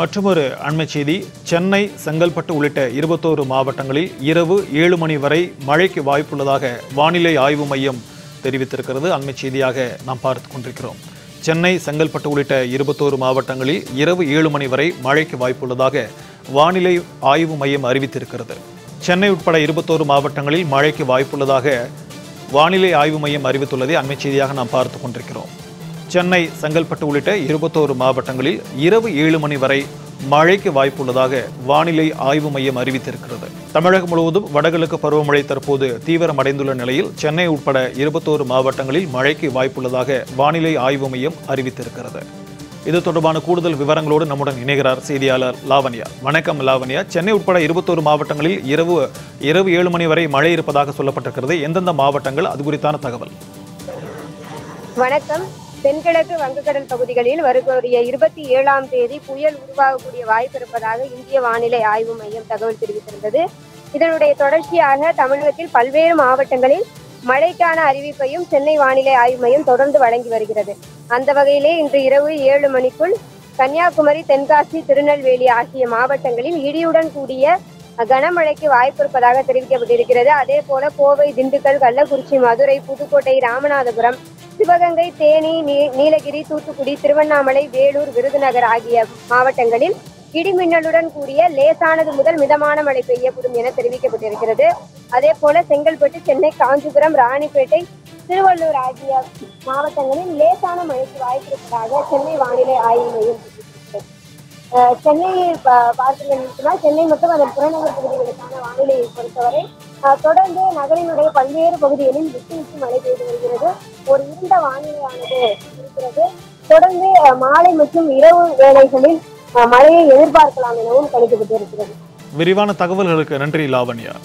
மற்றொரு அண்மை செய்தி. சென்னை, செங்கல்பட்டு உள்ளிட்ட 21 மாவட்டங்களில் இரவு 7 மணி வரை மழைக்கு வாய்ப்புள்ளதாக வானிலை ஆய்வு மையம் தெரிவித்திருக்கிறது. அண்மை செய்தியாக நாம் பார்த்து கொண்டிருக்கிறோம். சென்னை, செங்கல்பட்டு உள்ளிட்ட 21 மாவட்டங்களில் இரவு 7 மணி வரை மழைக்கு வாய்ப்புள்ளதாக வானிலை ஆய்வு மையம் அறிவித்திருக்கிறது. சென்னை உட்பட 21 மாவட்டங்களில் மழைக்கு வாய்ப்புள்ளதாக வானிலை ஆய்வு மையம் அறிவித்துள்ளதை அண்மை செய்தியாக நாம் பார்த்து கொண்டிருக்கிறோம். சென்னை, செங்கல்பட்டு உள்ளிட்ட 21 மாவட்டங்களில் இரவு 7 மணி வரை மழைக்கு வாய்ப்புள்ளதாக வானிலை ஆய்வு மையம் அறிவித்திருக்கிறது. தமிழகம் முழுவதும் வடகிழக்கு பருவமழை தற்போது தீவிரமடைந்துள்ள நிலையில் சென்னை உட்பட 21 மாவட்டங்களில் மழைக்கு வாய்ப்புள்ளதாக வானிலை ஆய்வு மையம் அறிவித்திருக்கிறது. இது தொடர்பான கூடுதல் விவரங்களோடு நம்முடன் இணைகிறார் செய்தியாளர் லாவண்யா. வணக்கம் லாவண்யா. சென்னை உட்பட 21 மாவட்டங்களில் இரவு 7 மணி வரை மழை இருப்பதாக சொல்லப்பட்டிருக்கிறது. எந்தெந்த மாவட்டங்கள், அது குறித்தான தகவல்? வணக்கம். தென்கிழக்கு வங்கக்கடல் பகுதிகளில் வரக்கூடிய 27ஆம் தேதி புயல் உருவாகக்கூடிய வாய்ப்பு இருப்பதாக இந்திய வானிலை ஆய்வு மையம் தகவல் தெரிவித்திருந்தது. இதனுடைய தொடர்ச்சியாக தமிழகத்தில் பல்வேறு மாவட்டங்களில் மழைக்கான அறிவிப்பையும் சென்னை வானிலை ஆய்வு மையம் தொடர்ந்து வழங்கி வருகிறது. அந்த வகையிலே இன்று இரவு 7 மணிக்குள் கன்னியாகுமரி, தென்காசி, திருநெல்வேலி ஆகிய மாவட்டங்களில் இடியுடன் கூடிய கனமழைக்கு வாய்ப்பு இருப்பதாக தெரிவிக்கப்பட்டிருக்கிறது. அதே போல கோவை, திண்டுக்கல், கள்ளக்குறிச்சி, மதுரை, புதுக்கோட்டை, ராமநாதபுரம், சிவகங்கை, தேனி, நீலகிரி, தூத்துக்குடி, திருவண்ணாமலை, வேலூர், விருதுநகர் ஆகிய மாவட்டங்களில் இடிமின்னலுடன் கூடிய லேசானது முதல் மிதமான மழை பெய்யக்கூடும் என தெரிவிக்கப்பட்டிருக்கிறது. அதே போல செங்கல்பட்டு, சென்னை, காஞ்சிபுரம், ராணிப்பேட்டை, திருவள்ளூர் ஆகிய மாவட்டங்களில் லேசான மழைக்கு வாய்ப்பு இருப்பதாக சென்னை வானிலை ஆய்வு மையம் தெரிவித்திருக்கிறது. சென்னையை பார்த்தீங்கன்னா, சென்னை மற்றும் அதன் புறநகர் பகுதிகளுக்கான வானிலையை பொறுத்தவரை தொடர்ந்து நகரினுடைய பல்வேறு பகுதிகளில் விட்டு விட்டு மழை பெய்து வருகிறது. ஒரு இருண்ட வானிலையானது இருக்கிறது. தொடர்ந்து மாலை மற்றும் இரவு வேளைகளில் மழையை எதிர்பார்க்கலாம் எனவும் கணிக்கப்பட்டிருக்கிறது. விரிவான தகவல்களுக்கு நன்றி லாவண்யா.